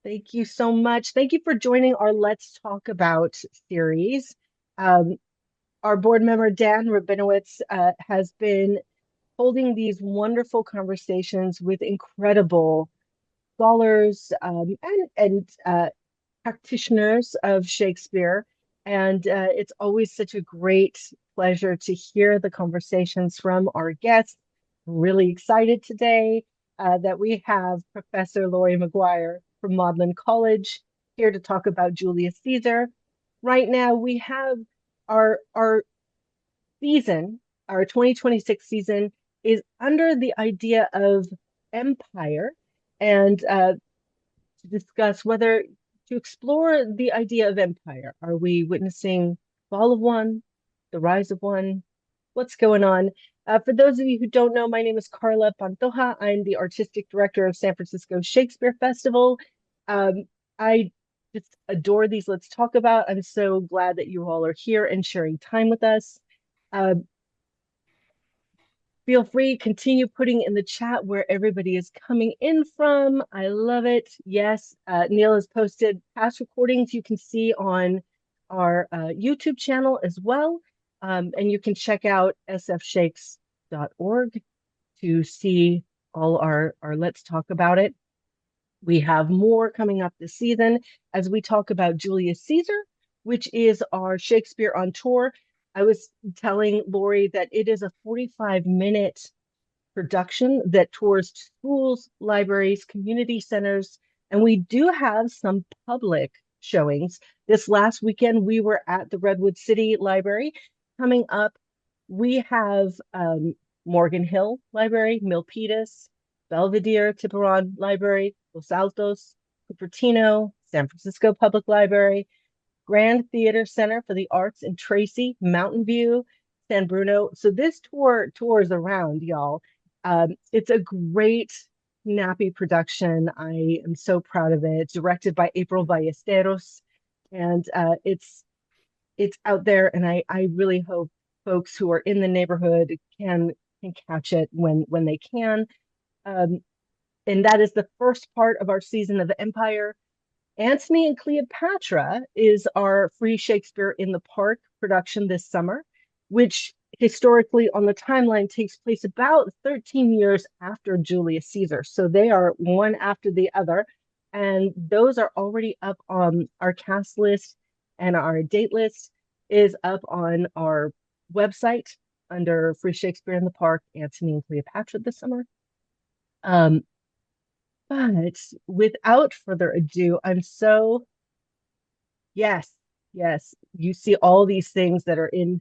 Thank you so much. Thank you for joining our Let's Talk About series. Um, our board member, Dan Rabinowitz, has been holding these wonderful conversations with incredible scholars and practitioners of Shakespeare. And it's always such a great pleasure to hear the conversations from our guests. Really excited today that we have Professor Laurie Maguire from Magdalen College here to talk about Julius Caesar. Right now, we have our season, our 2026 season, is under the idea of empire and to discuss whether to explore the idea of empire. Are we witnessing fall of one, the rise of one? What's going on? For those of you who don't know, my name is Carla Pantoja. I'm the artistic director of San Francisco Shakespeare Festival. I just adore these Let's Talk About. I'm so glad that you all are here and sharing time with us. Uh, Feel free, continue putting in the chat where everybody is coming in from. I love it. Yes, Neil has posted past recordings you can see on our YouTube channel as well. And you can check out sfshakes.org to see all our Let's Talk About It. We have more coming up this season as we talk about Julius Caesar, which is our Shakespeare on tour. I was telling Laurie that it is a 45-minute production that tours schools, libraries, community centers, and we do have some public showings. This last weekend, we were at the Redwood City Library. Coming up, we have Morgan Hill Library, Milpitas, Belvedere, Tiburon Library, Los Altos, Cupertino, San Francisco Public Library, Grand Theater Center for the Arts in Tracy, Mountain View, San Bruno. So this tours around, y'all. It's a great nappy production. I am so proud of it. It's directed by April Ballesteros, and it's out there. And I really hope folks who are in the neighborhood can catch it when they can. Um, and that is the first part of our season of Empire. Antony and Cleopatra is our free Shakespeare in the Park production this summer, which historically on the timeline takes place about 13 years after Julius Caesar. So they are one after the other. And those are already up on our cast list, and our date list is up on our website under Free Shakespeare in the Park, Antony and Cleopatra this summer. Um, but without further ado, yes, yes, you see all these things that are in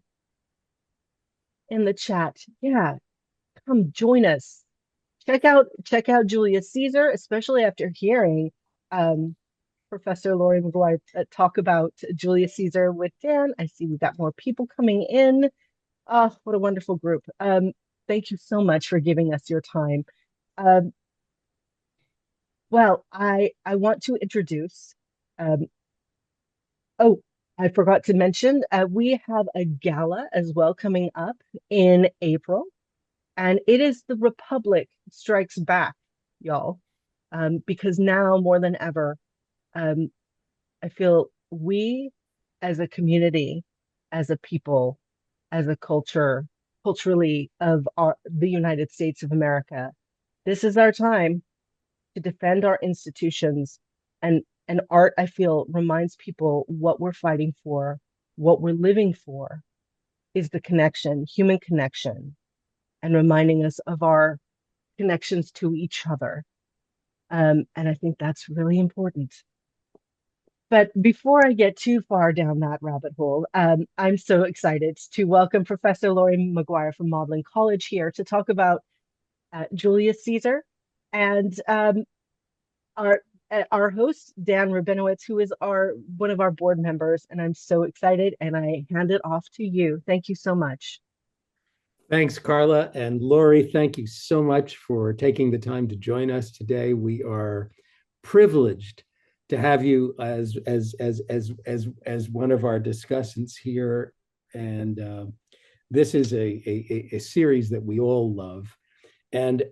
the chat. Yeah, come join us. Check out Julius Caesar, especially after hearing um, Professor Laurie Maguire talk about Julius Caesar with Dan. I see we've got more people coming in. Oh, what a wonderful group. Thank you so much for giving us your time. Um, well, I want to introduce. Um, oh, I forgot to mention, we have a gala as well coming up in April, and it is the Republic Strikes Back, y'all. Because now more than ever, um, I feel we as a community, as a people, as a culture, culturally of the United States of America, this is our time to defend our institutions, and art, I feel, reminds people what we're fighting for, what we're living for is the connection, human connection, and reminding us of our connections to each other. And I think that's really important. But before I get too far down that rabbit hole, I'm so excited to welcome Professor Laurie Maguire from Magdalen College here to talk about Julius Caesar and our our host Dan Rabinowitz, who is our one of our board members, and I'm so excited. And I hand it off to you. Thank you so much. Thanks, Carla. And Laurie, thank you so much for taking the time to join us today. We are privileged to have you as one of our discussants here. And this is a series that we all love. And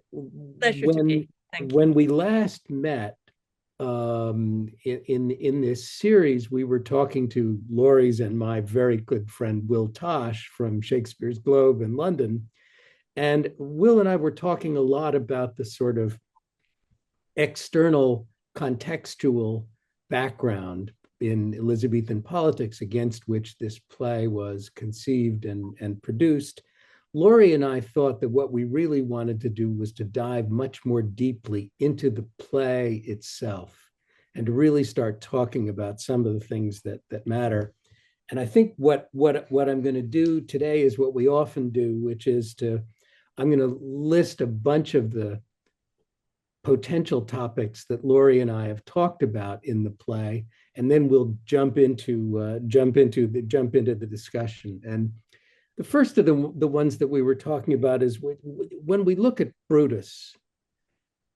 Pleasure to be. Thank you. when we last met, in this series, we were talking to Laurie's and my very good friend Will Tosh from Shakespeare's Globe in London. And Will and I were talking a lot about the sort of external contextual background in Elizabethan politics against which this play was conceived and produced. Laurie and I thought that what we really wanted to do was to dive much more deeply into the play itself and to really start talking about some of the things that matter. And I think what I'm going to do today is what we often do, which is I'm going to list a bunch of the potential topics that Laurie and I have talked about in the play, and then we'll jump into the discussion. And the first of the ones that we were talking about is when we look at Brutus.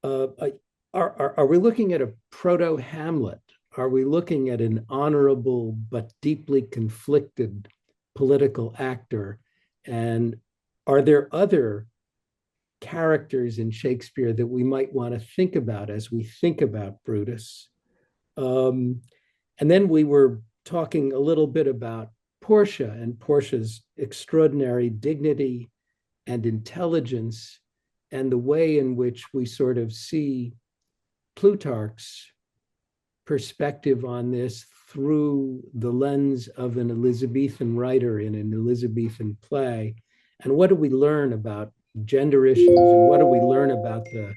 Are we looking at a proto Hamlet? Are we looking at an honorable but deeply conflicted political actor? And are there other characters in Shakespeare that we might want to think about as we think about Brutus? And then we were talking a little bit about Portia and Portia's extraordinary dignity and intelligence, and the way in which we sort of see Plutarch's perspective on this through the lens of an Elizabethan writer in an Elizabethan play. And what do we learn about gender issues, and what do we learn about the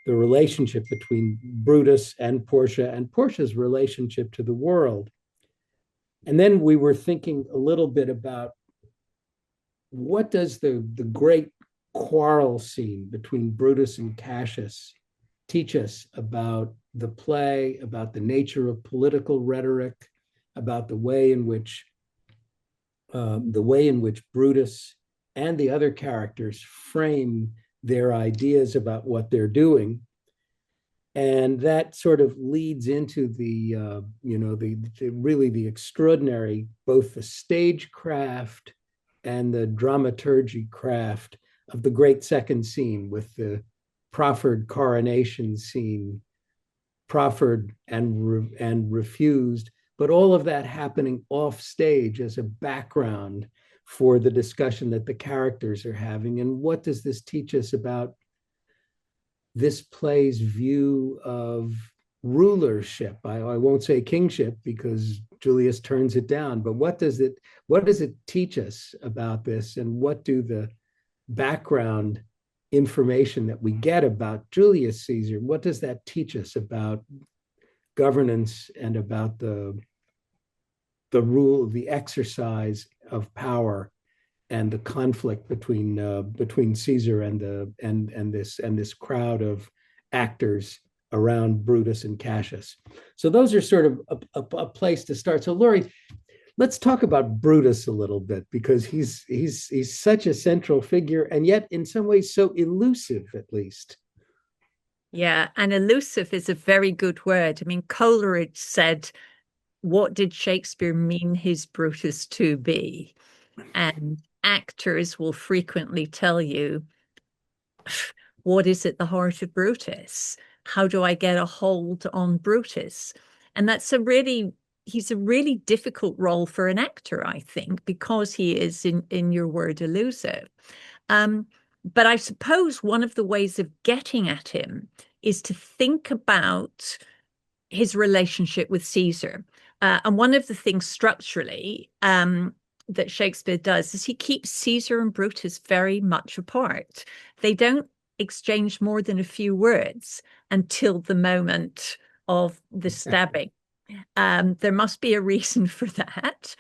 relationship between Brutus and Portia's relationship to the world? And then we were thinking a little bit about what does the great quarrel scene between Brutus and Cassius teach us about the play, about the nature of political rhetoric, about the way in which Brutus and the other characters frame their ideas about what they're doing. And that sort of leads into the really the extraordinary, both the stagecraft and the dramaturgy craft of the great second scene with the proffered coronation scene, proffered and refused, but all of that happening off stage as a background for the discussion that the characters are having. And what does this teach us about this play's view of rulership? I won't say kingship because Julius turns it down, but what does it teach us about this, and what do the background information that we get about Julius Caesar, what does that teach us about governance and about the rule, the exercise of power, and the conflict between Caesar and this crowd of actors around Brutus and Cassius? So those are sort of a place to start. So Laurie, let's talk about Brutus a little bit, because he's such a central figure, and yet in some ways so elusive, at least. Yeah, and elusive is a very good word. I mean, Coleridge said, what did Shakespeare mean his Brutus to be? And actors will frequently tell you, what is at the heart of Brutus? How do I get a hold on Brutus? And he's a really difficult role for an actor, I think, because he is, in your word, elusive. But I suppose one of the ways of getting at him is to think about his relationship with Caesar. And one of the things structurally that Shakespeare does is he keeps Caesar and Brutus very much apart. They don't exchange more than a few words until the moment of the stabbing. There must be a reason for that.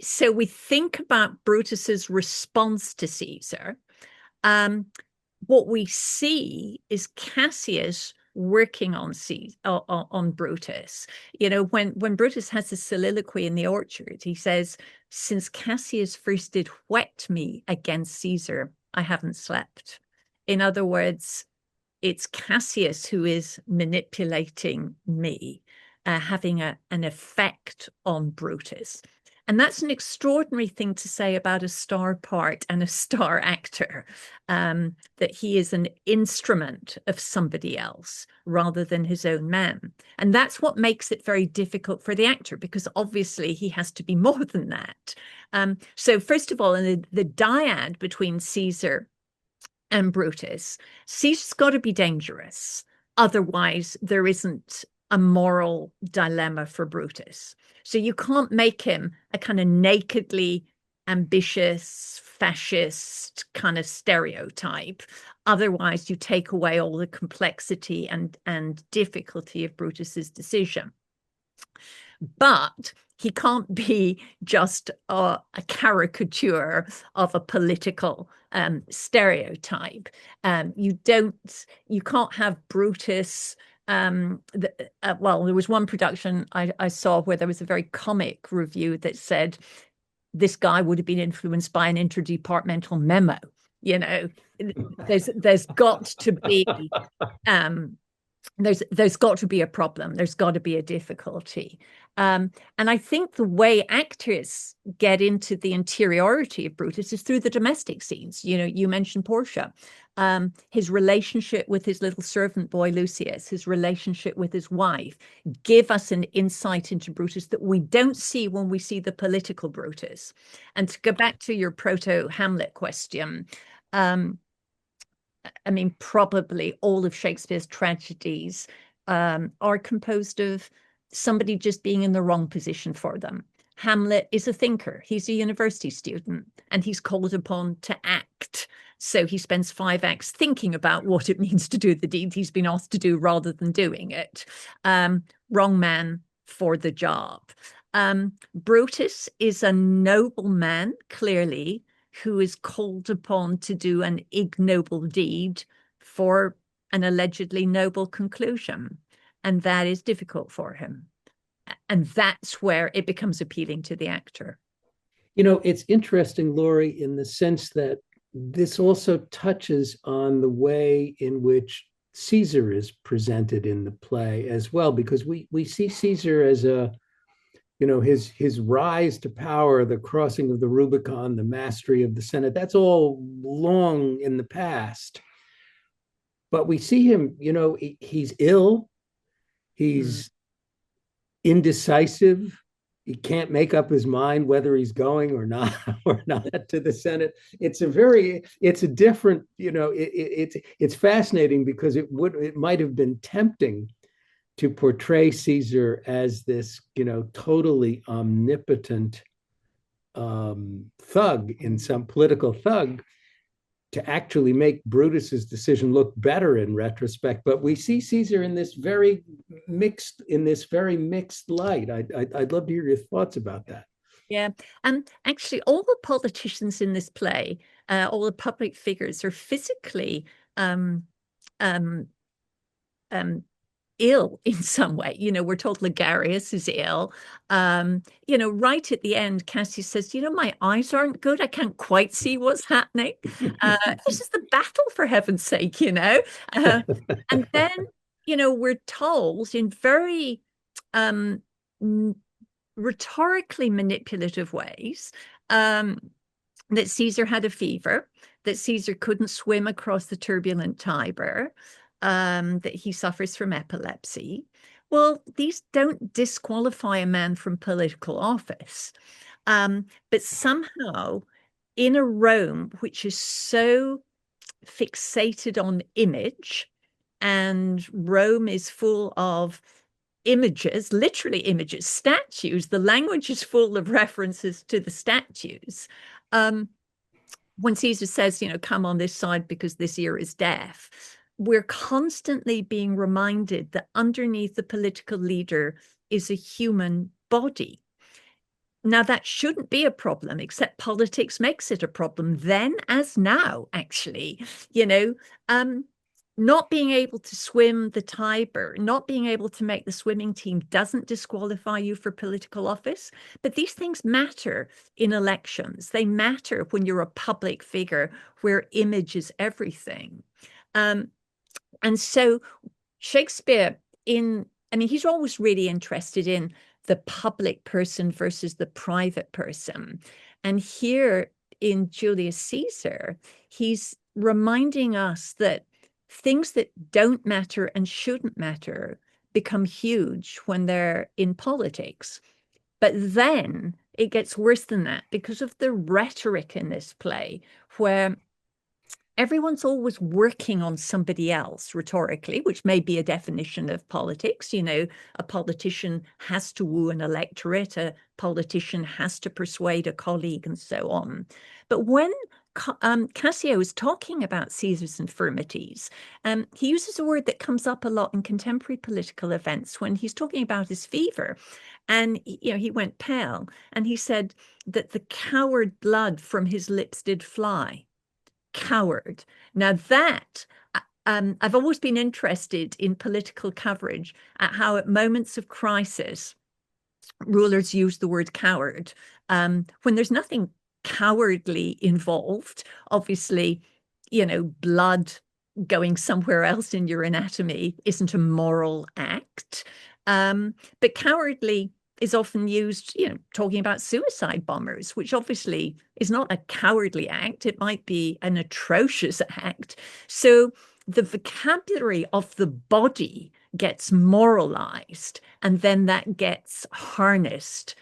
So we think about Brutus's response to Caesar. What we see is Cassius working on Brutus. You know, when Brutus has a soliloquy in the orchard, he says, "Since Cassius first did whet me against Caesar, I haven't slept." In other words, it's Cassius who is manipulating me, having an effect on Brutus. And that's an extraordinary thing to say about a star part and a star actor, that he is an instrument of somebody else rather than his own man. And that's what makes it very difficult for the actor, because obviously he has to be more than that. So first of all, in the dyad between Caesar and Brutus, Caesar's got to be dangerous. Otherwise, there isn't a moral dilemma for Brutus. So you can't make him a kind of nakedly ambitious, fascist kind of stereotype. Otherwise, you take away all the complexity and difficulty of Brutus's decision. But he can't be just a caricature of a political stereotype. You can't have Brutus. Well, there was one production I saw where there was a very comic review that said this guy would have been influenced by an interdepartmental memo. You know, there's got to be there's got to be a problem. There's got to be a difficulty. And I think the way actors get into the interiority of Brutus is through the domestic scenes. You know, you mentioned Portia, his relationship with his little servant boy, Lucius, his relationship with his wife, give us an insight into Brutus that we don't see when we see the political Brutus. And to go back to your proto-Hamlet question, I mean, probably all of Shakespeare's tragedies are composed of somebody just being in the wrong position for them. Hamlet is a thinker. He's a university student, and he's called upon to act. So he spends 5 acts thinking about what it means to do the deed he's been asked to do rather than doing it. Wrong man for the job. Brutus is a noble man, clearly, who is called upon to do an ignoble deed for an allegedly noble conclusion. And that is difficult for him. And that's where it becomes appealing to the actor. You know, it's interesting, Laurie, in the sense that this also touches on the way in which Caesar is presented in the play as well, because we see Caesar as a, you know, his rise to power, the crossing of the Rubicon, the mastery of the Senate, that's all long in the past. But we see him, you know, he's ill, he's indecisive, he can't make up his mind whether he's going or not to the Senate. It's a different, you know, it's fascinating because it might have been tempting to portray Caesar as this, you know, totally omnipotent thug, in some political thug, to actually make Brutus's decision look better in retrospect. But we see Caesar in this very mixed light. I'd love to hear your thoughts about that. Yeah, and actually, all the politicians in this play, all the public figures, are physically um, um, ill in some way. You know, we're told Ligarius is ill. You know, right at the end, Cassius says, you know, my eyes aren't good. I can't quite see what's happening. This is the battle, for heaven's sake, you know. And then, you know, we're told in very rhetorically manipulative ways that Caesar had a fever, that Caesar couldn't swim across the turbulent Tiber, that he suffers from epilepsy. Well, these don't disqualify a man from political office. But somehow, in a Rome which is so fixated on image, and Rome is full of images, literally images, statues, the language is full of references to the statues. When Caesar says, you know, come on this side because this ear is deaf, we're constantly being reminded that underneath the political leader is a human body. Now, that shouldn't be a problem, except politics makes it a problem then as now, actually. You know, not being able to swim the Tiber, not being able to make the swimming team doesn't disqualify you for political office. But these things matter in elections. They matter when you're a public figure where image is everything. And so Shakespeare, I mean, he's always really interested in the public person versus the private person. And here in Julius Caesar, he's reminding us that things that don't matter and shouldn't matter become huge when they're in politics. But then it gets worse than that because of the rhetoric in this play, where everyone's always working on somebody else rhetorically, which may be a definition of politics. You know, a politician has to woo an electorate, a politician has to persuade a colleague, and so on. But when Cassio is talking about Caesar's infirmities, he uses a word that comes up a lot in contemporary political events when he's talking about his fever. And, you know, he went pale, and he said that the coward blood from his lips did fly. Coward. Now that I've always been interested in political coverage at how at moments of crisis rulers use the word coward when there's nothing cowardly involved. Obviously, you know, blood going somewhere else in your anatomy isn't a moral act, but cowardly is often used, you know, talking about suicide bombers, which obviously is not a cowardly act. It might be an atrocious act. So the vocabulary of the body gets moralized, and then that gets harnessed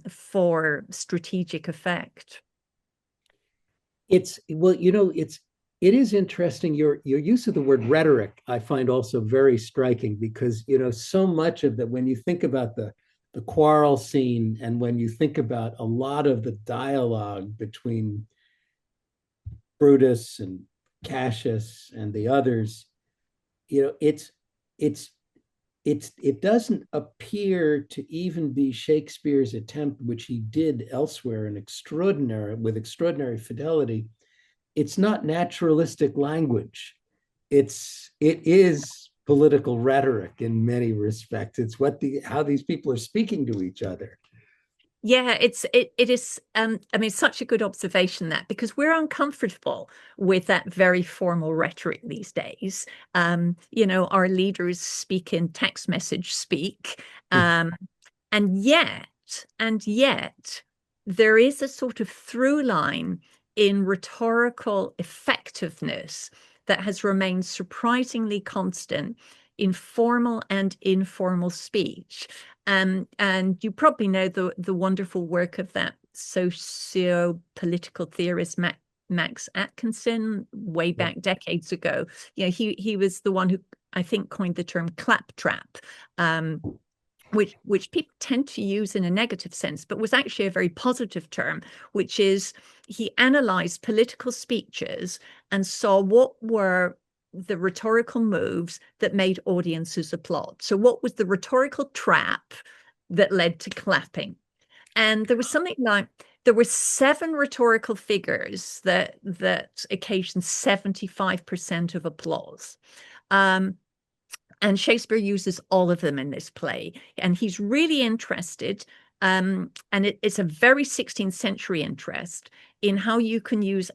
for strategic effect. Well, you know, it is interesting. Your use of the word rhetoric, I find also very striking because, you know, so much of that when you think about the quarrel scene, and when you think about a lot of the dialogue between Brutus and Cassius and the others, you know, it doesn't appear to even be Shakespeare's attempt, which he did elsewhere with extraordinary fidelity. It's not naturalistic language. It is political rhetoric in many respects. It's how these people are speaking to each other. Yeah, it is. I mean, it's such a good observation, that because we're uncomfortable with that very formal rhetoric these days. You know, our leaders speak in text message speak, and yet, there is a sort of through line in rhetorical effectiveness that has remained surprisingly constant in formal and informal speech. And you probably know the wonderful work of that socio-political theorist Max Atkinson way back decades ago. You know, he was the one who I think coined the term claptrap, which people tend to use in a negative sense, but was actually a very positive term, which is he analyzed political speeches and saw what were the rhetorical moves that made audiences applaud. So what was the rhetorical trap that led to clapping? And there was something like, there were 7 rhetorical figures that occasioned 75% of applause. And Shakespeare uses all of them in this play. And he's really interested, and it's a very 16th century interest in how you can use,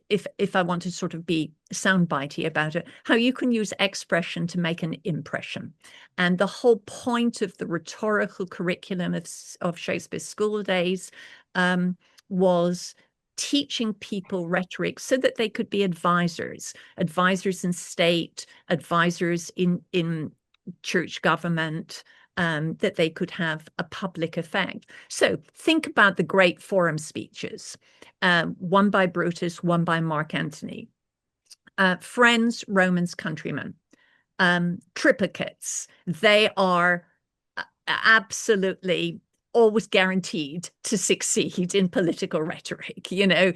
if I want to sort of be soundbitey about it, how you can use expression to make an impression. And the whole point of the rhetorical curriculum of Shakespeare's school days was teaching people rhetoric so that they could be advisors in state, advisors in church government, that they could have a public effect. So think about the great forum speeches, one by Brutus, one by Mark Antony. Friends, Romans, countrymen. Triplicates, they are absolutely always guaranteed to succeed in political rhetoric. You know,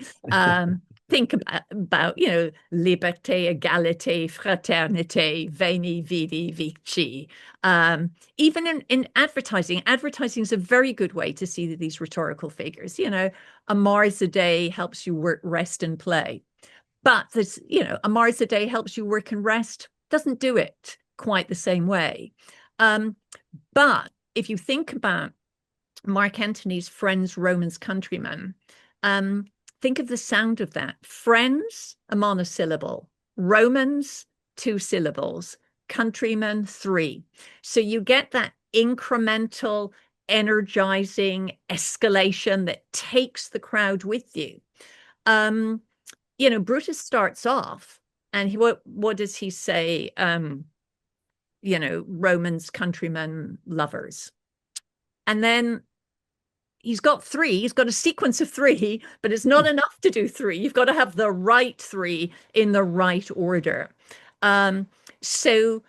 think about, you know, liberté, égalité, fraternité, veni, vidi, vici. Even in advertising is a very good way to see these rhetorical figures. You know, a Mars a day helps you work, rest, and play. But there's, you know, a Mars a day helps you work and rest doesn't do it quite the same way. But if you think about Mark Antony's friends, Romans, countrymen, think of the sound of that. Friends, a monosyllable. Romans, 2 syllables. Countrymen, 3. So you get that incremental, energizing escalation that takes the crowd with you. Brutus starts off, and what does he say? Romans, countrymen, lovers. And then he's got three. He's got a sequence of three, but it's not enough to do three. You've got to have the right three in the right order. So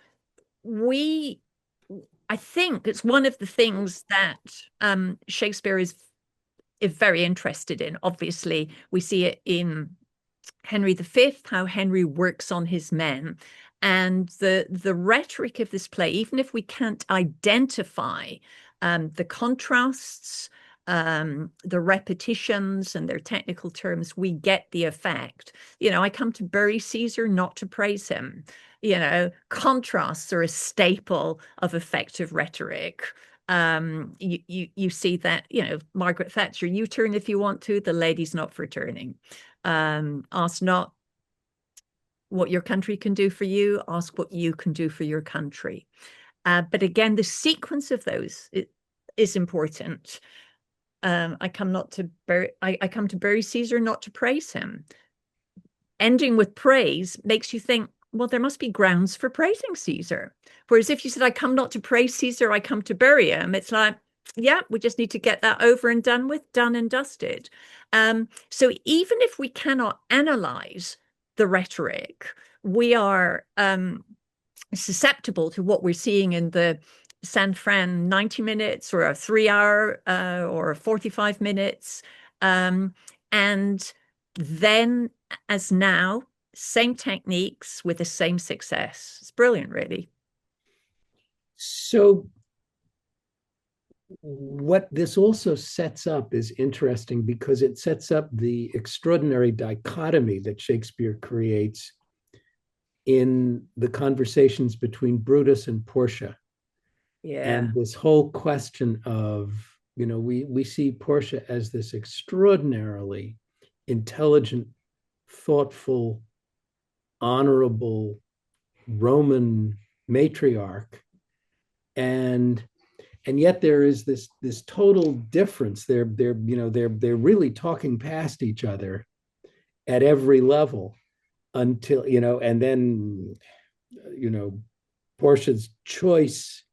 I think it's one of the things that Shakespeare is very interested in. Obviously, we see it in Henry V, how Henry works on his men. And the rhetoric of this play, even if we can't identify the contrasts, the repetitions and their technical terms, we get the effect. I come to bury Caesar, not to praise him. Contrasts are a staple of effective rhetoric. You see that, Margaret Thatcher, you turn if you want to, the lady's not for turning. Ask not what your country can do for you, ask what you can do for your country. But again, the sequence of those is important. I come to bury Caesar, not to praise him. Ending with praise makes you think, well, there must be grounds for praising Caesar. Whereas if you said, I come not to praise Caesar, I come to bury him, it's like, yeah, we just need to get that over and done with, done and dusted. So even if we cannot analyze the rhetoric, we are susceptible to what we're seeing in the San Fran 90 minutes or a 3-hour or 45 minutes. And then, as now, same techniques with the same success. It's brilliant, really. So what this also sets up is interesting because it sets up the extraordinary dichotomy that Shakespeare creates in the conversations between Brutus and Portia. Yeah. And this whole question of, we see Portia as this extraordinarily intelligent, thoughtful, honorable Roman matriarch. And yet there is this total difference. They're really talking past each other at every level until, and then, Portia's choice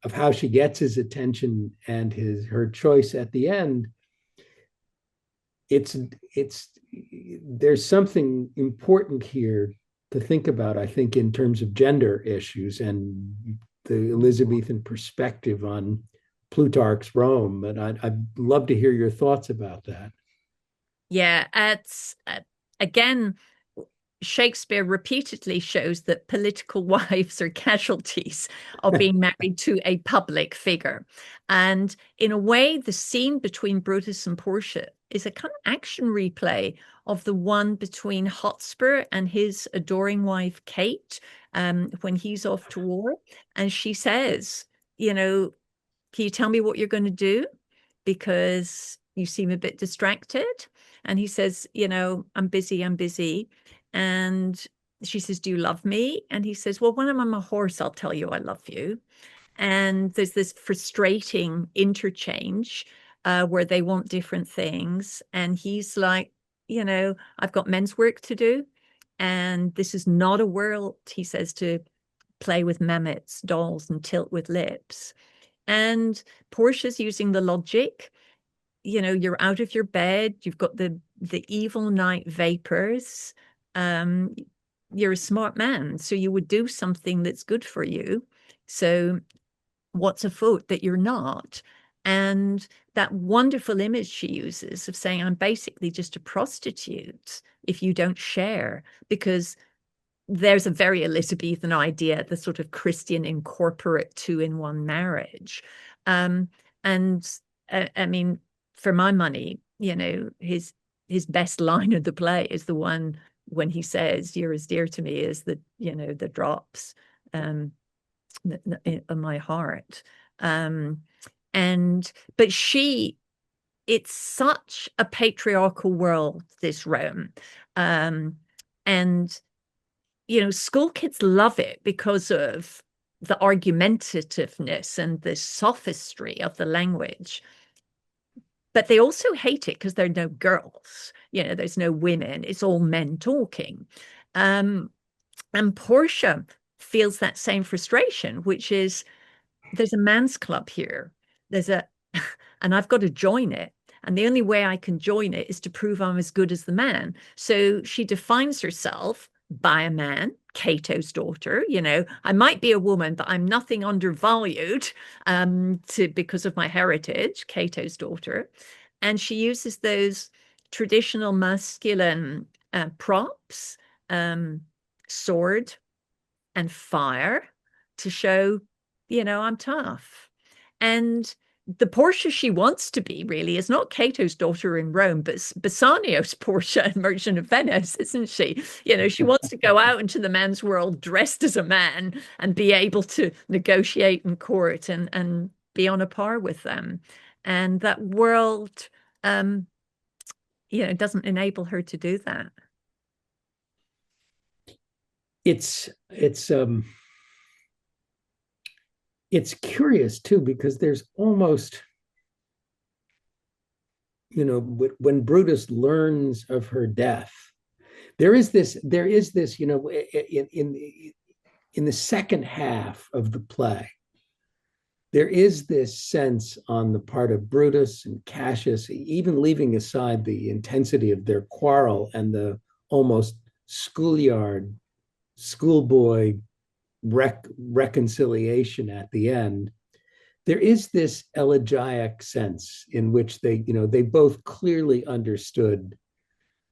of how she gets his attention and her choice at the end, there's something important here to think about, I think, in terms of gender issues and the Elizabethan perspective on Plutarch's Rome. And I'd love to hear your thoughts about that. Yeah, it's again, Shakespeare repeatedly shows that political wives are casualties of being married to a public figure. And in a way, the scene between Brutus and Portia is a kind of action replay of the one between Hotspur and his adoring wife, Kate, when he's off to war. And she says, can you tell me what you're going to do? Because you seem a bit distracted. And he says, I'm busy. And she says, do you love me? And he says, well, when I'm on my horse, I'll tell you I love you. And there's this frustrating interchange where they want different things. And he's like, I've got men's work to do. And this is not a world, he says, to play with mammoths, dolls, and tilt with lips. And Portia's using the logic. You're out of your bed. You've got the evil night vapors. You're a smart man, so you would do something that's good for you. So what's a fault that you're not? And that wonderful image she uses of saying, I'm basically just a prostitute if you don't share, because there's a very Elizabethan idea, the sort of Christian incorporate 2-in-1 marriage. And I mean, for my money, his best line of the play is the one when he says, you're as dear to me as the drops in my heart. But it's such a patriarchal world, this Rome. And school kids love it because of the argumentativeness and the sophistry of the language. But they also hate it because there are no girls, there's no women, it's all men talking. And Portia feels that same frustration, which is there's a man's club here. And I've got to join it. And the only way I can join it is to prove I'm as good as the man. So she defines herself by a man, Cato's daughter. I might be a woman, but I'm nothing undervalued because of my heritage, Cato's daughter. And she uses those traditional masculine props, sword and fire, to show, I'm tough. And the Portia she wants to be really is not Cato's daughter in Rome, but Bassanio's Portia in Merchant of Venice, isn't she? She wants to go out into the man's world dressed as a man and be able to negotiate in court and be on a par with them. And that world, doesn't enable her to do that. It's curious too, because there's almost, when Brutus learns of her death, there is this, in the second half of the play, there is this sense on the part of Brutus and Cassius, even leaving aside the intensity of their quarrel and the almost schoolboy reconciliation at the end, there is this elegiac sense in which they both clearly understood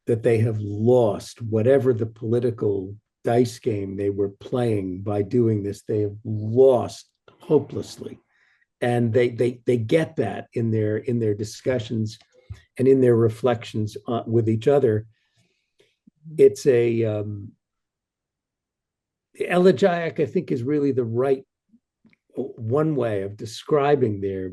that they have lost whatever the political dice game they were playing by doing this. They have lost hopelessly, and they get that in their discussions and in their reflections with each other. It's a elegiac, I think, is really the right one way of describing their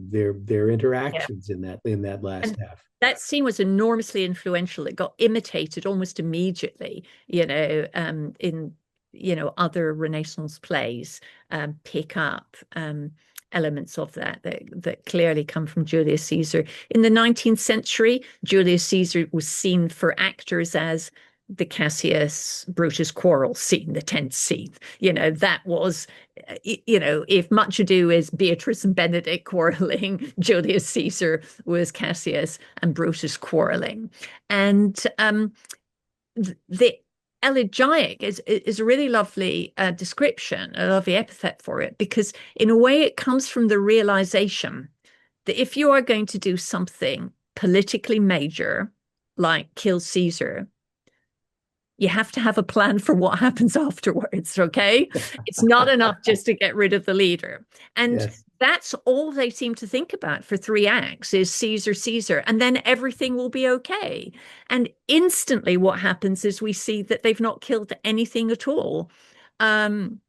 interactions in that last half. That scene was enormously influential. It got imitated almost immediately, in other Renaissance plays pick up elements of that clearly come from Julius Caesar. In the 19th century, Julius Caesar was seen for actors as the Cassius Brutus quarrel scene, the tenth scene. That was, if Much Ado is Beatrice and Benedict quarreling, Julius Caesar was Cassius and Brutus quarreling. And the elegiac is a really lovely description, a lovely epithet for it, because in a way it comes from the realization that if you are going to do something politically major, like kill Caesar, you have to have a plan for what happens afterwards, okay? It's not enough just to get rid of the leader. And yes, that's all they seem to think about for 3 acts is Caesar, Caesar, and then everything will be okay. And instantly what happens is we see that they've not killed anything at all. Partly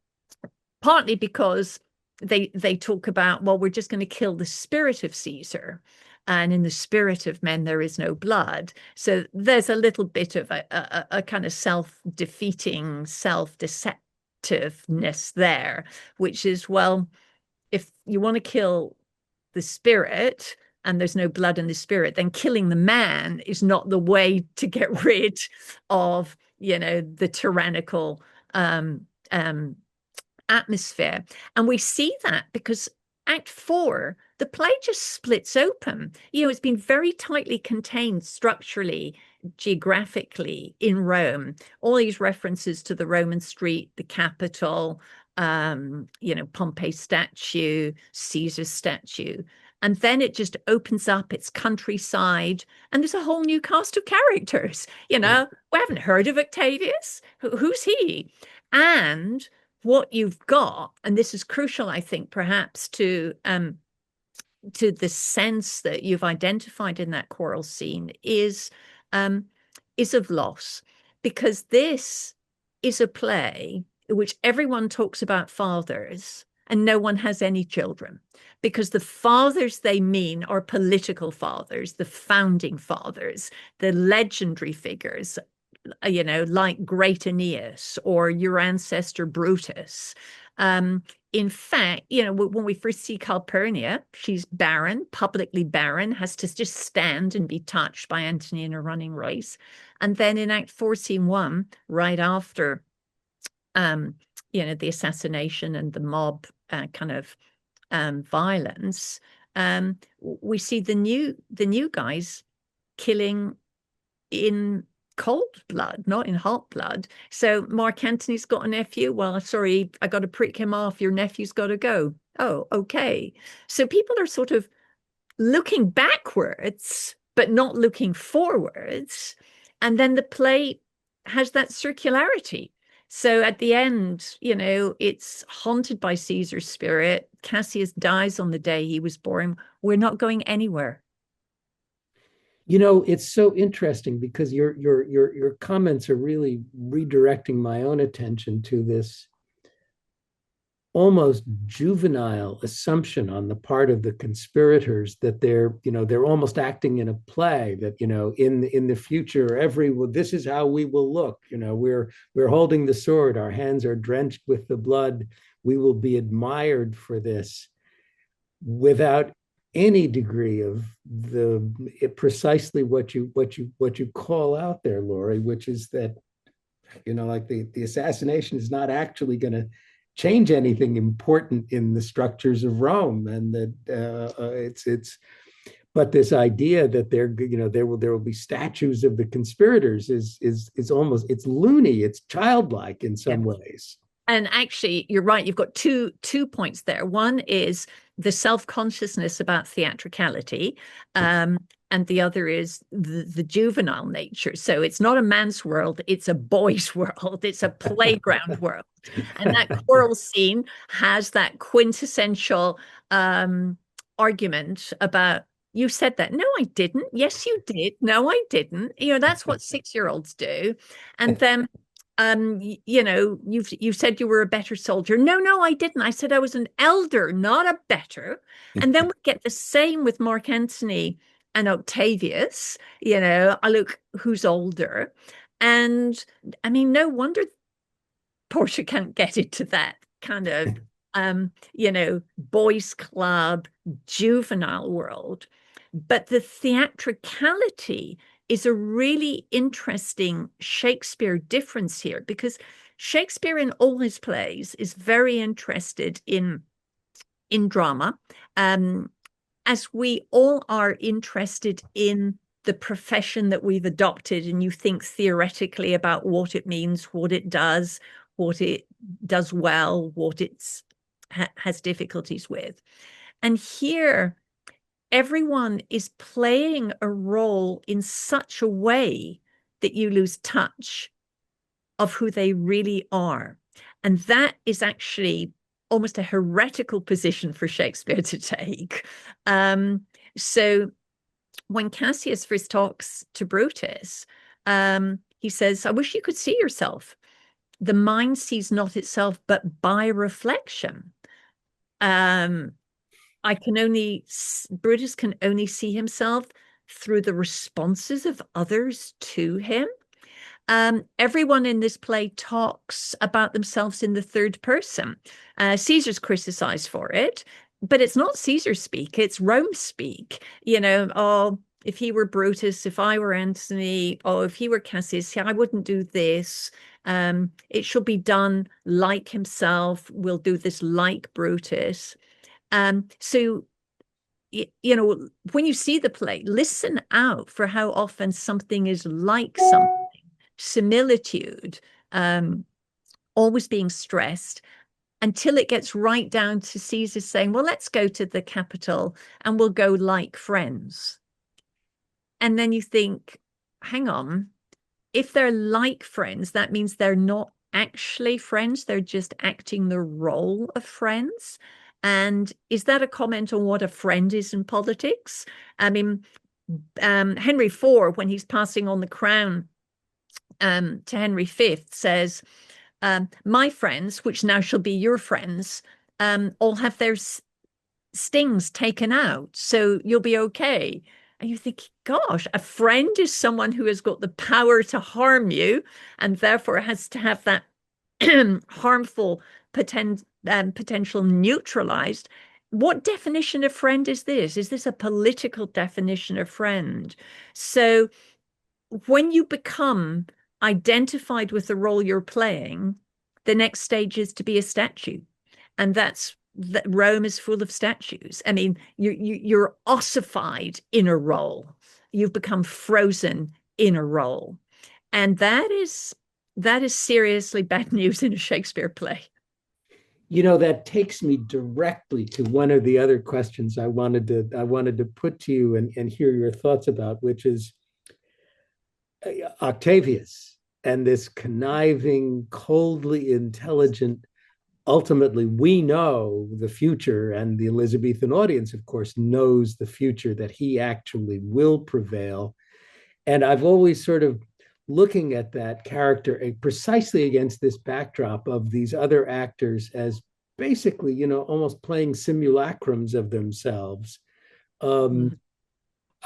because they talk about, well, we're just going to kill the spirit of Caesar. And in the spirit of men, there is no blood. So there's a little bit of a kind of self-defeating, self-deceptiveness there, which is, well, if you want to kill the spirit and there's no blood in the spirit, then killing the man is not the way to get rid of, the tyrannical atmosphere. And we see that because Act 4, the play just splits open. It's been very tightly contained structurally, geographically in Rome. All these references to the Roman street, the Capitol, Pompey's statue, Caesar's statue. And then it just opens up its countryside, and there's a whole new cast of characters. We haven't heard of Octavius. Who's he? And what you've got, and this is crucial, I think, perhaps to the sense that you've identified in that choral scene, is of loss, because this is a play in which everyone talks about fathers and no one has any children, because the fathers they mean are political fathers, the founding fathers, the legendary figures, like great Aeneas or your ancestor Brutus. in fact, when we first see Calpurnia, she's barren, publicly barren, has to just stand and be touched by Antony in a running race. And then in Act 4, Scene 1, right after, the assassination and the mob kind of violence, we see the new guys killing in cold blood, not in hot blood. So Mark Antony's got a nephew. Well, sorry, I got to prick him off. Your nephew's got to go. Oh, okay. So people are sort of looking backwards, but not looking forwards. And then the play has that circularity. So at the end, it's haunted by Caesar's spirit. Cassius dies on the day he was born. We're not going anywhere. It's so interesting because your comments are really redirecting my own attention to this almost juvenile assumption on the part of the conspirators that they're almost acting in a play, that in the future this is how we will look. We're holding the sword, our hands are drenched with the blood, we will be admired for this, without any degree of precisely what you call out there, Laurie, which is that like the assassination is not actually going to change anything important in the structures of Rome, and that it's but this idea that there will be statues of the conspirators is almost, it's loony, it's childlike in some ways. And actually, you're right. You've got two points there. One is the self-consciousness about theatricality, and the other is the juvenile nature. So it's not a man's world, it's a boy's world. It's a playground world. And that choral scene has that quintessential argument about, you said that. No, I didn't. Yes, you did. No, I didn't. That's what 6-year-olds do. And then you said you were a better soldier. No, I didn't. I said I was an elder, not a better. And then we get the same with Mark Antony and Octavius. Look, who's older? And I mean, no wonder Portia can't get into that kind of, boys' club, juvenile world. But the theatricality is a really interesting Shakespeare difference here, because Shakespeare in all his plays is very interested in drama, as we all are interested in the profession that we've adopted, and you think theoretically about what it means, what it does well, what it's has difficulties with. And here, everyone is playing a role in such a way that you lose touch of who they really are. And that is actually almost a heretical position for Shakespeare to take. So when Cassius first talks to Brutus, he says, I wish you could see yourself. The mind sees not itself, but by reflection. Brutus can only see himself through the responses of others to him. Everyone in this play talks about themselves in the third person. Caesar's criticized for it, but it's not Caesar speak, it's Rome speak. Oh, if he were Brutus, if I were Antony, oh, if he were Cassius, I wouldn't do this. It should be done like himself. We'll do this like Brutus. So, when you see the play, listen out for how often something is like something, similitude, always being stressed, until it gets right down to Caesar saying, well, let's go to the capital and we'll go like friends. And then you think, hang on, if they're like friends, that means they're not actually friends. They're just acting the role of friends. And is that a comment on what a friend is in politics? I mean, Henry IV, when he's passing on the crown to Henry V, says, my friends, which now shall be your friends, all have their stings taken out, so you'll be okay. And you think, gosh, a friend is someone who has got the power to harm you, and therefore has to have that harmful potential neutralized. What definition of friend is this? Is this a political definition of friend? So when you become identified with the role you're playing, the next stage is to be a statue. And that Rome is full of statues. I mean, you're ossified in a role. You've become frozen in a role. And that is seriously bad news in a Shakespeare play. That takes me directly to one of the other questions I wanted to put to you and hear your thoughts about, which is Octavius and this conniving, coldly intelligent. Ultimately, we know the future, and the Elizabethan audience, of course, knows the future, that he actually will prevail. And I've always sort of looking at that character precisely against this backdrop of these other actors as basically, almost playing simulacrums of themselves.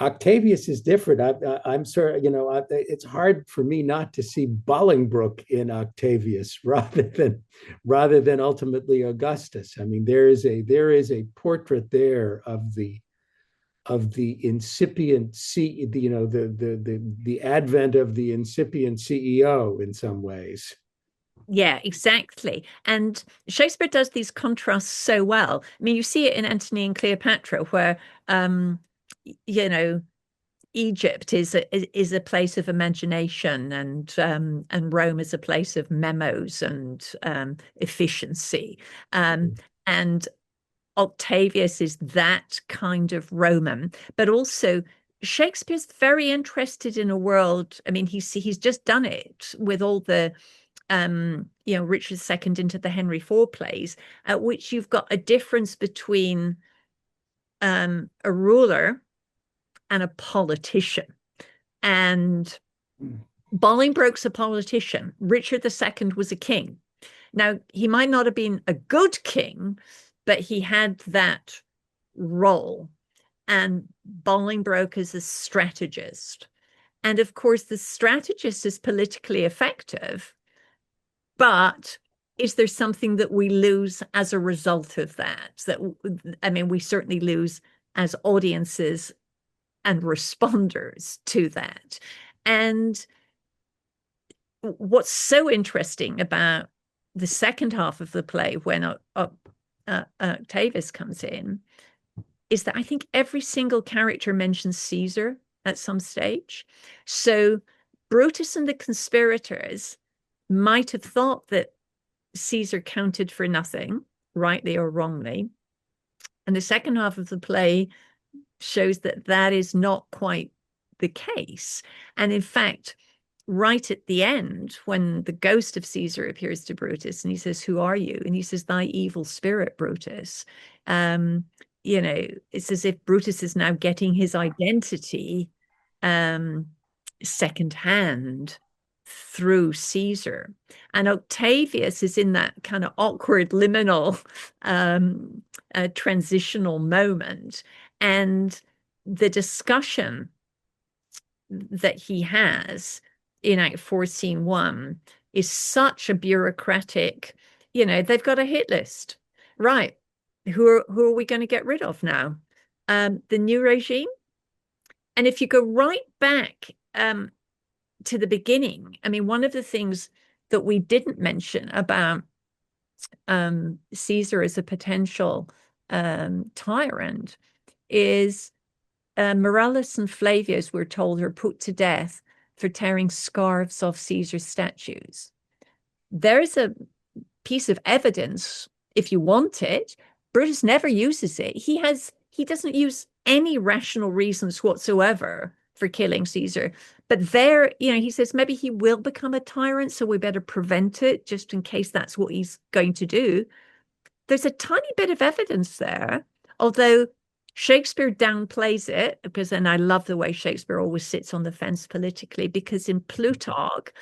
Octavius is different. I'm sorry, it's hard for me not to see Bolingbroke in Octavius rather than ultimately Augustus. I mean, there is a portrait there of the incipient the advent of the incipient CEO in some ways. Yeah, exactly. And Shakespeare does these contrasts so well. I mean, you see it in Antony and Cleopatra, where Egypt is a place of imagination, and Rome is a place of memos and efficiency. And Octavius is that kind of Roman, but also Shakespeare's very interested in a world. I mean, he's just done it with all the Richard II into the Henry IV plays, at which you've got a difference between a ruler and a politician. And Bolingbroke's a politician. Richard II was a king. Now, he might not have been a good king, but he had that role. And Bolingbroke is a strategist. And of course, the strategist is politically effective. But is there something that we lose as a result of that? I mean, we certainly lose as audiences and responders to that. And what's so interesting about the second half of the play, when Octavius comes in, is that I think every single character mentions Caesar at some stage. So Brutus and the conspirators might have thought that Caesar counted for nothing, rightly or wrongly. And the second half of the play shows that that is not quite the case. And in fact, right at the end, when the ghost of Caesar appears to Brutus and he says, "Who are you?" And he says, "Thy evil spirit, Brutus." It's as if Brutus is now getting his identity secondhand through Caesar. And Octavius is in that kind of awkward liminal transitional moment. And the discussion that he has in Act 4, Scene 1 is such a bureaucratic, they've got a hit list. Right. Who are we going to get rid of now? The new regime? And if you go right back to the beginning, I mean, one of the things that we didn't mention about Caesar as a potential tyrant is Morellus and Flavius, we're told, are put to death for tearing scarves off Caesar's statues. There's a piece of evidence, if you want it. Brutus never uses it. He doesn't use any rational reasons whatsoever for killing Caesar. But there, he says maybe he will become a tyrant, so we better prevent it just in case that's what he's going to do. There's a tiny bit of evidence there, although Shakespeare downplays it, and I love the way Shakespeare always sits on the fence politically, because in Plutarch,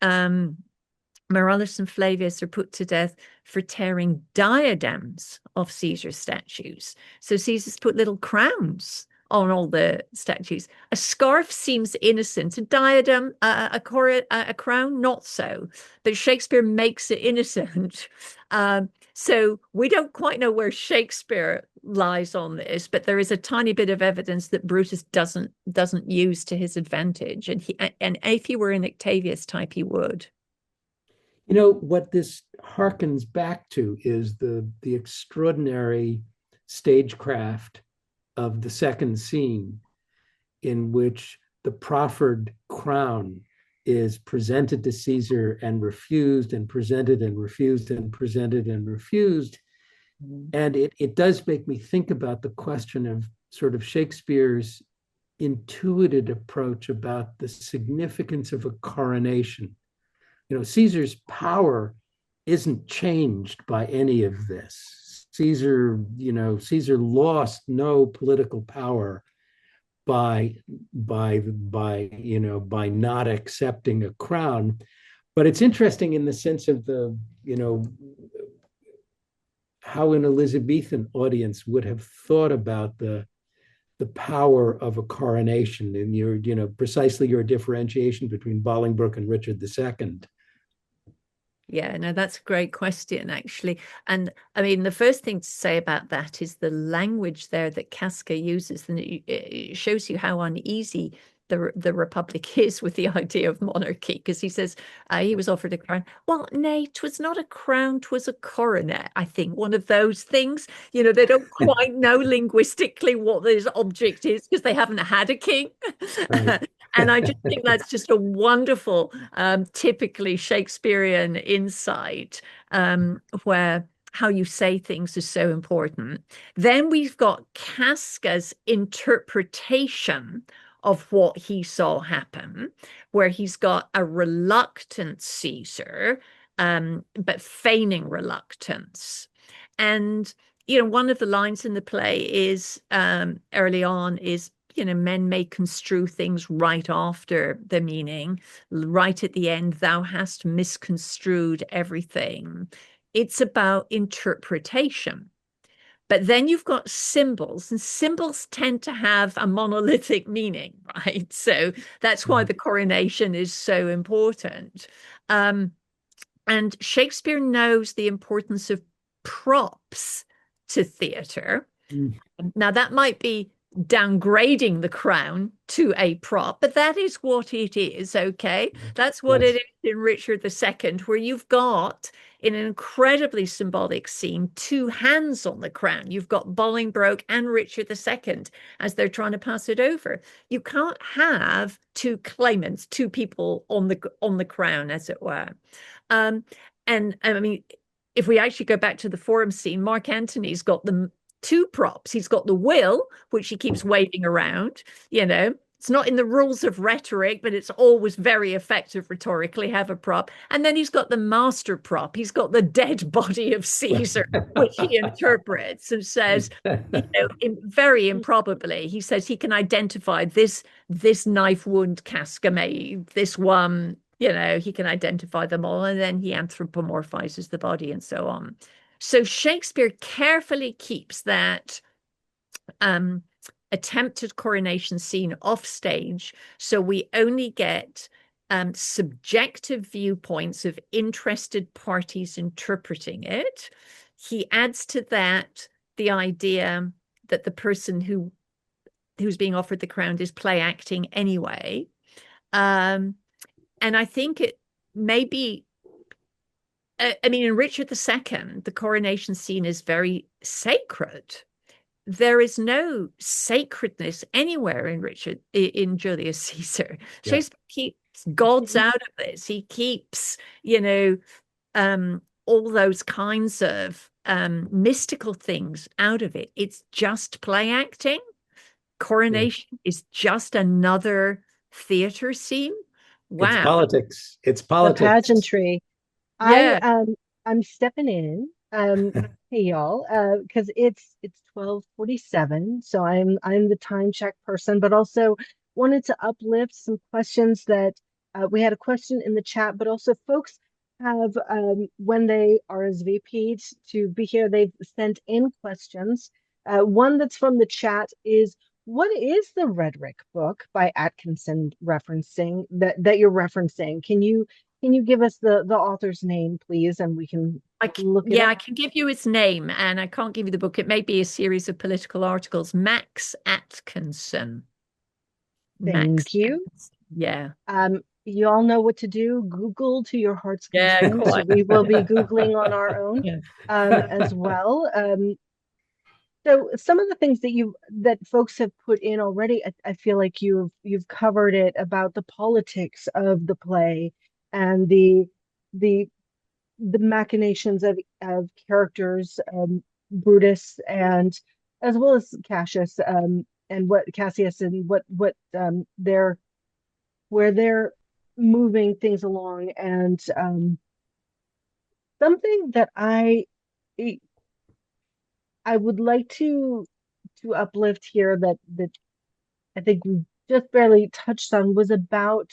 Morellus and Flavius are put to death for tearing diadems off Caesar's statues. So Caesar's put little crowns on all the statues. A scarf seems innocent. A diadem, a crown, not so. But Shakespeare makes it innocent. So we don't quite know where Shakespeare lies on this, but there is a tiny bit of evidence that Brutus doesn't use to his advantage. And if he were an Octavius type, he would. You know, what this harkens back to is the extraordinary stagecraft of the second scene, in which the proffered crown is presented to Caesar and refused, and presented and refused, and presented and refused. And it does make me think about the question of sort of Shakespeare's intuitive approach about the significance of a coronation. You know, Caesar's power isn't changed by any of this. Caesar lost no political power by not accepting a crown. But it's interesting in the sense of how an Elizabethan audience would have thought about the power of a coronation, and precisely your differentiation between Bolingbroke and Richard II. Yeah, no, that's a great question, actually. And I mean, the first thing to say about that is the language there that Casca uses, and it shows you how uneasy the Republic is with the idea of monarchy, because he says he was offered a crown. Well, nay, 'twas not a crown, 'twas a coronet. I think one of those things. They don't quite know linguistically what this object is because they haven't had a king. Right. And I just think that's just a wonderful, typically Shakespearean insight, where how you say things is so important. Then we've got Casca's interpretation of what he saw happen, where he's got a reluctant Caesar, but feigning reluctance. And, one of the lines in the play is early on is, men may construe things right after the meaning, right at the end, thou hast misconstrued everything. It's about interpretation. But then you've got symbols, and symbols tend to have a monolithic meaning, right? So that's why the coronation is so important. And Shakespeare knows the importance of props to theatre. Mm. Now, that might be downgrading the crown to a prop, but that is what it is, okay? That's what Yes. it is in Richard II, where you've got, in an incredibly symbolic scene, two hands on the crown. You've got Bolingbroke and Richard II as they're trying to pass it over. You can't have two claimants, two people on the crown, as it were. And I mean, if we actually go back to the forum scene, Mark Antony's got the two props. He's got the will, which he keeps waving around. It's not in the rules of rhetoric, but it's always very effective rhetorically, have a prop. And then he's got the master prop. He's got the dead body of Caesar, which he interprets and says, very improbably, he says he can identify this knife wound Casca made, this one, he can identify them all. And then he anthropomorphizes the body and so on. So Shakespeare carefully keeps that attempted coronation scene off stage, so we only get subjective viewpoints of interested parties interpreting it. He adds to that the idea that the person who's being offered the crown is play acting anyway. And I think it may be, I mean, in Richard II, the coronation scene is very sacred. There is no sacredness anywhere in Julius Caesar. Yeah. Shakespeare keeps gods out of this. He keeps, all those kinds of mystical things out of it. It's just play acting. Coronation is just another theater scene. Wow. It's politics. It's politics. The pageantry. Yeah. I'm stepping in. Hey y'all, because it's 12:47, so I'm the time check person, but also wanted to uplift some questions that we had a question in the chat, but also folks have when they RSVP'd to be here, they've sent in questions. One that's from the chat is, what is the rhetoric book by Atkinson referencing that you're referencing? Can you give us the author's name, please, and we can look it Yeah, up? I can give you his name, and I can't give you the book. It may be a series of political articles. Max Atkinson. Max Thank you. Atkinson. Yeah. You all know what to do. Google to your heart's Yeah, content. quite. We will be Googling on our own Yeah. as well. So some of the things that folks have put in already, I feel like you've covered it about the politics of the play and the the machinations of characters, Brutus and as well as Cassius, and what Cassius and what they're where they're moving things along, and something that I would like to uplift here that I think we just barely touched on was about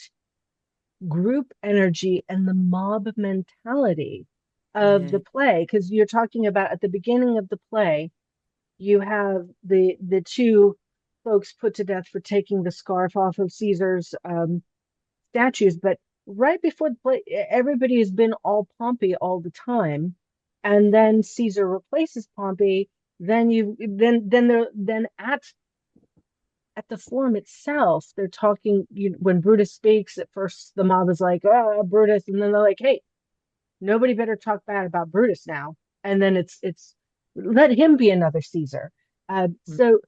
group energy and the mob mentality of Yeah. the play. Because you're talking about at the beginning of the play, you have the two folks put to death for taking the scarf off of Caesar's statues, but right before the play, everybody has been all Pompey all the time, and then Caesar replaces Pompey. Then at the forum itself, they're talking. When Brutus speaks, at first the mob is like, "Oh, Brutus," and then they're like, "Hey, nobody better talk bad about Brutus now." And then it's let him be another Caesar. So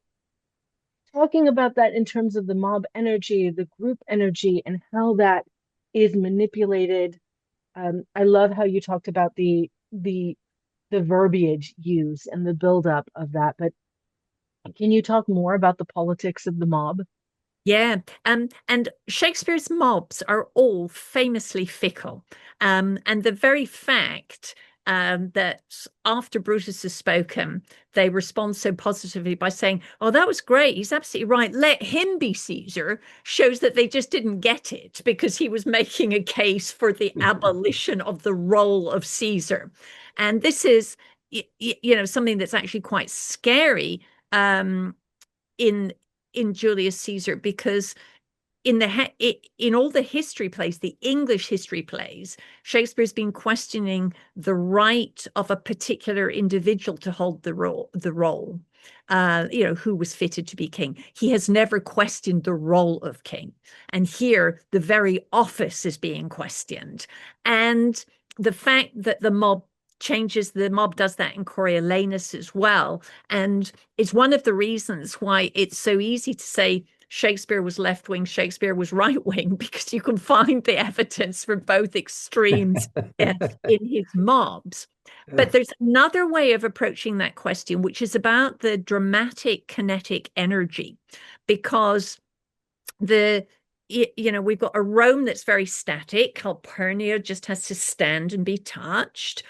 talking about that in terms of the mob energy, the group energy, and how that is manipulated. I love how you talked about the verbiage used and the buildup of that. But can you talk more about the politics of the mob? Yeah, and Shakespeare's mobs are all famously fickle. And the very fact that after Brutus has spoken, they respond so positively by saying, "Oh, that was great. He's absolutely right. Let him be Caesar," shows that they just didn't get it because he was making a case for the abolition of the role of Caesar. And this is, something that's actually quite scary. In Julius Caesar, because in all the history plays, the English history plays, Shakespeare's been questioning the right of a particular individual to hold the role. Who was fitted to be king. He has never questioned the role of king, and here the very office is being questioned. And the fact that the mob does that in Coriolanus as well, and it's one of the reasons why it's so easy to say Shakespeare was left wing, Shakespeare was right wing, because you can find the evidence for both extremes in his mobs. But there's another way of approaching that question, which is about the dramatic kinetic energy, because we've got a Rome that's very static. Calpurnia just has to stand and be touched.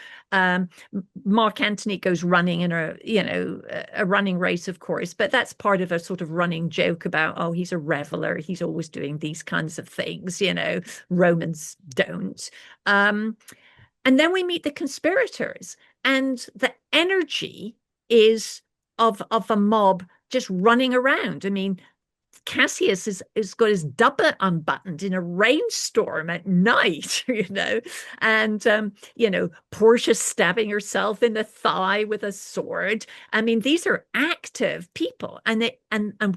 Mark Antony goes running in a running race, of course, but that's part of a sort of running joke about, oh, he's a reveler, he's always doing these kinds of things. Romans don't. And then we meet the conspirators, and the energy is of a mob just running around. I mean, Cassius is got his doublet unbuttoned in a rainstorm at night, and Portia stabbing herself in the thigh with a sword. I mean, these are active people, and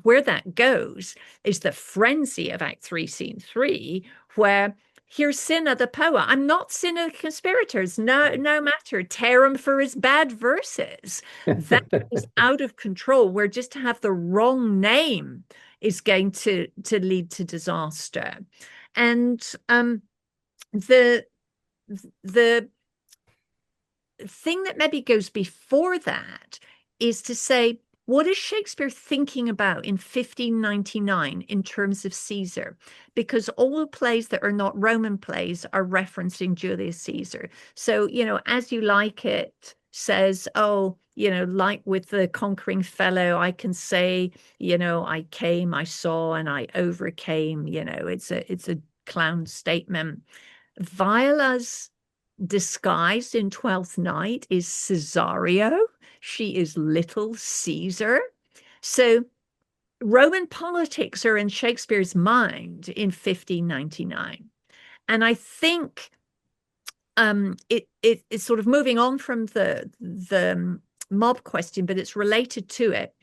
where that goes is the frenzy of Act 3, Scene 3, where here's Cinna the poet. I'm not Cinna the conspirators. No matter. Tear him for his bad verses. That is out of control. Where just to have the wrong name is going to lead to disaster. And the thing that maybe goes before that is to say, what is Shakespeare thinking about in 1599 in terms of Caesar? Because all the plays that are not Roman plays are referencing Julius Caesar. So, As You Like It says, oh, like with the conquering fellow, I can say, I came, I saw, and I overcame. It's a clown statement. Viola's disguised in Twelfth Night is Cesario. She is Little Caesar. So Roman politics are in Shakespeare's mind in 1599. And I think it's sort of moving on from the mob question, but it's related to it.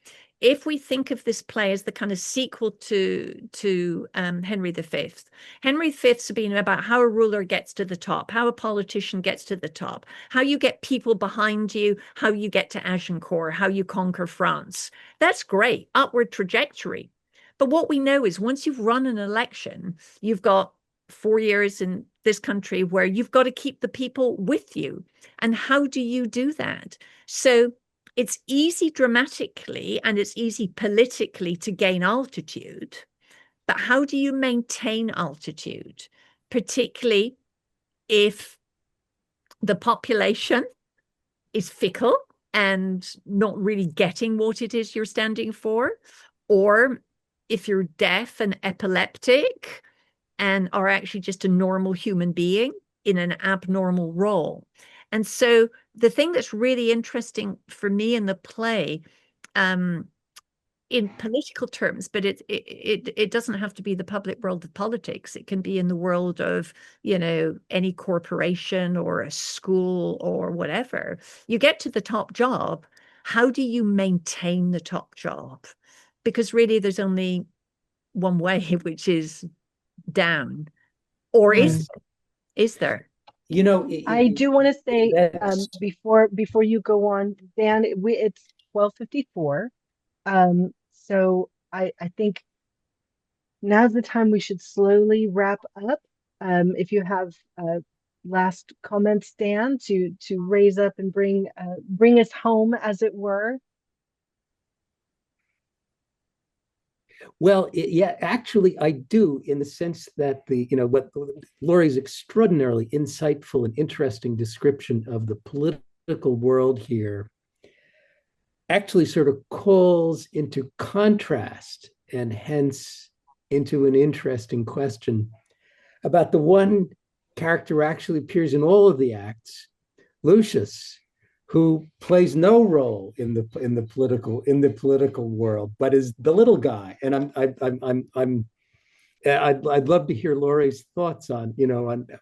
If we think of this play as the kind of sequel to Henry V, Henry V's been about how a ruler gets to the top, how a politician gets to the top, how you get people behind you, how you get to Agincourt, how you conquer France. That's great, upward trajectory. But what we know is once you've run an election, you've got 4 years in this country where you've got to keep the people with you. And how do you do that? So it's easy dramatically and it's easy politically to gain altitude, but how do you maintain altitude, particularly if the population is fickle and not really getting what it is you're standing for, or if you're deaf and epileptic and are actually just a normal human being in an abnormal role. And so the thing that's really interesting for me in the play, in political terms, but it doesn't have to be the public world of politics. It can be in the world of, any corporation or a school or whatever. You get to the top job. How do you maintain the top job? Because really there's only one way, which is down. Or is there? I do want to say That's before you go on, Dan, it's 12:54. So I think now's the time we should slowly wrap up. If you have last comments, Dan, to raise up and bring us home, as it were. Well, yeah, actually, I do, in the sense that what Laurie's extraordinarily insightful and interesting description of the political world here actually sort of calls into contrast and hence into an interesting question about the one character who actually appears in all of the acts, Lucius, who plays no role in the political world, but is the little guy. And I'd love to hear Laurie's thoughts on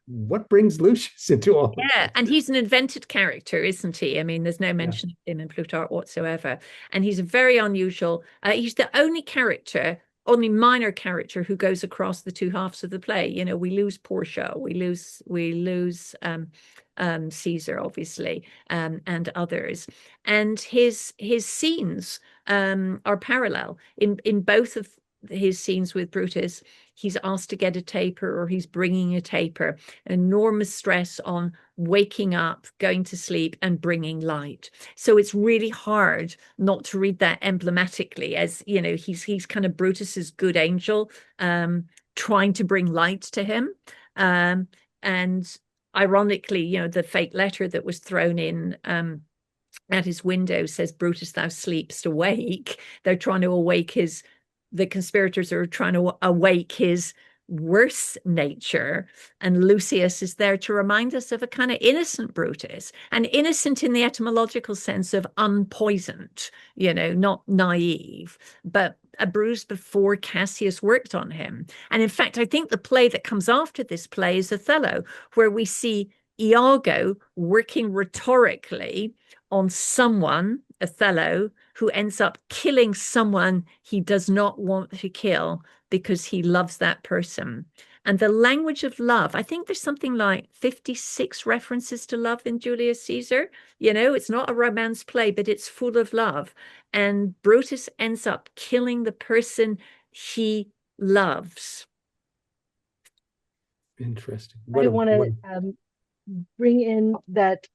what brings Lucius into all. Yeah, and he's an invented character, isn't he? I mean, there's no mention of him in Plutarch whatsoever, and he's a very unusual. He's the only minor character who goes across the two halves of the play. We lose Portia, we lose Caesar, obviously, and others, and his scenes are parallel in both of his scenes with Brutus. He's asked to get a taper, or he's bringing a taper. Enormous stress on waking up, going to sleep, and bringing light. So it's really hard not to read that emblematically as, he's kind of Brutus's good angel, trying to bring light to him. And ironically, the fake letter that was thrown in at his window says, "Brutus, thou sleepst, awake." They're trying to awake the conspirators are trying to awake his worse nature, and Lucius is there to remind us of a kind of innocent Brutus, and innocent in the etymological sense of unpoisoned, not naive, but a Brutus before Cassius worked on him. And in fact, I think the play that comes after this play is Othello, where we see Iago working rhetorically on someone, Othello, who ends up killing someone he does not want to kill because he loves that person. And the language of love, I think there's something like 56 references to love in Julius Caesar. It's not a romance play, but it's full of love. And Brutus ends up killing the person he loves. Interesting. I want to bring in that.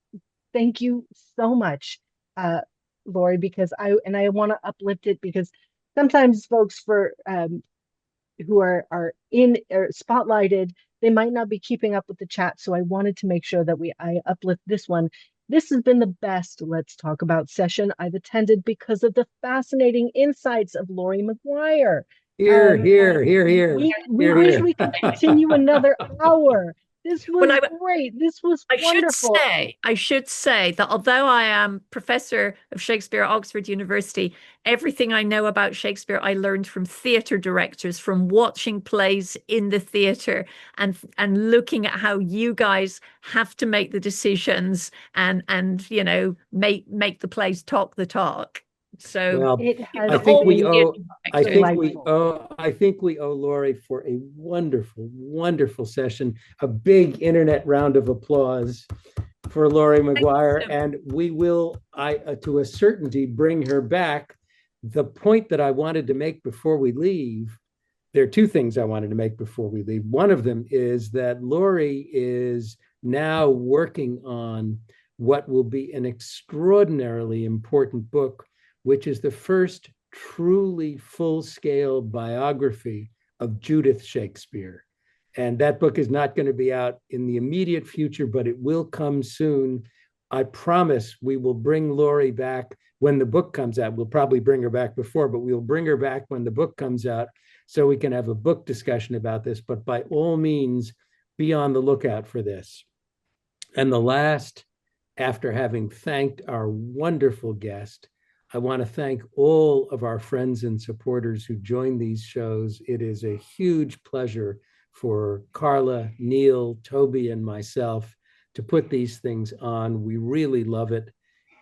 Thank you so much, Laurie, because I want to uplift it, because sometimes folks who are in or spotlighted, they might not be keeping up with the chat. So I wanted to make sure that I uplift this one. This has been the best Let's Talk About session I've attended because of the fascinating insights of Laurie Maguire. Here. We wish we could continue another hour. This Well, was great. This was wonderful. I should say that although I am professor of Shakespeare at Oxford University, everything I know about Shakespeare I learned from theatre directors, from watching plays in the theatre and looking at how you guys have to make the decisions and you know make the plays talk the talk. So Well, It the has whole been theatre directors. delightful. I think we owe Laurie for a wonderful, wonderful session. A big internet round of applause for Laurie Maguire, and we will, to a certainty, bring her back. The point that I wanted to make before we leave, there are two things I wanted to make before we leave. One of them is that Laurie is now working on what will be an extraordinarily important book, which is the first truly full-scale biography of Judith Shakespeare. And that book is not going to be out in the immediate future, but it will come soon. I promise we will bring Laurie back when the book comes out. We'll probably bring her back before, but we'll bring her back when the book comes out so we can have a book discussion about this. But by all means, be on the lookout for this. And the last, after having thanked our wonderful guest, I want to thank all of our friends and supporters who join these shows. It is a huge pleasure for Carla, Neil, Toby, and myself to put these things on. We really love it.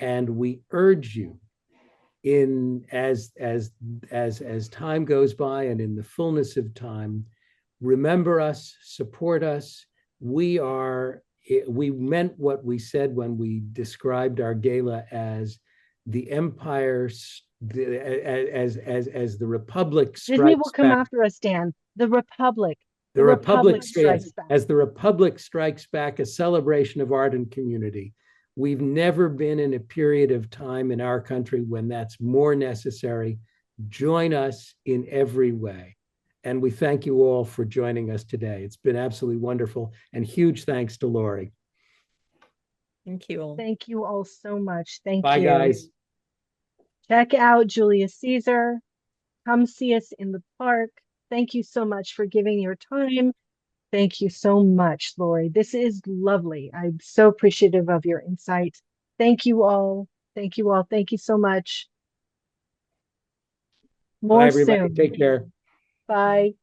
And we urge you, as time goes by and in the fullness of time, remember us, support us. We meant what we said when we described our gala as the empire, as the republic Disney will strikes come back. after us, Dan. The Republic. The Republic strikes back. As the Republic strikes back, a celebration of art and community. We've never been in a period of time in our country when that's more necessary. Join us in every way. And we thank you all for joining us today. It's been absolutely wonderful. And huge thanks to Laurie. Thank you all. Thank you all so much. Thank Bye, you. guys. Check out Julius Caesar. Come see us in the park. Thank you so much for giving your time. Thank you so much, Laurie. This is lovely. I'm so appreciative of your insight. Thank you all. Thank you all. Thank you so much. More Bye, everybody. soon. Take care. Bye.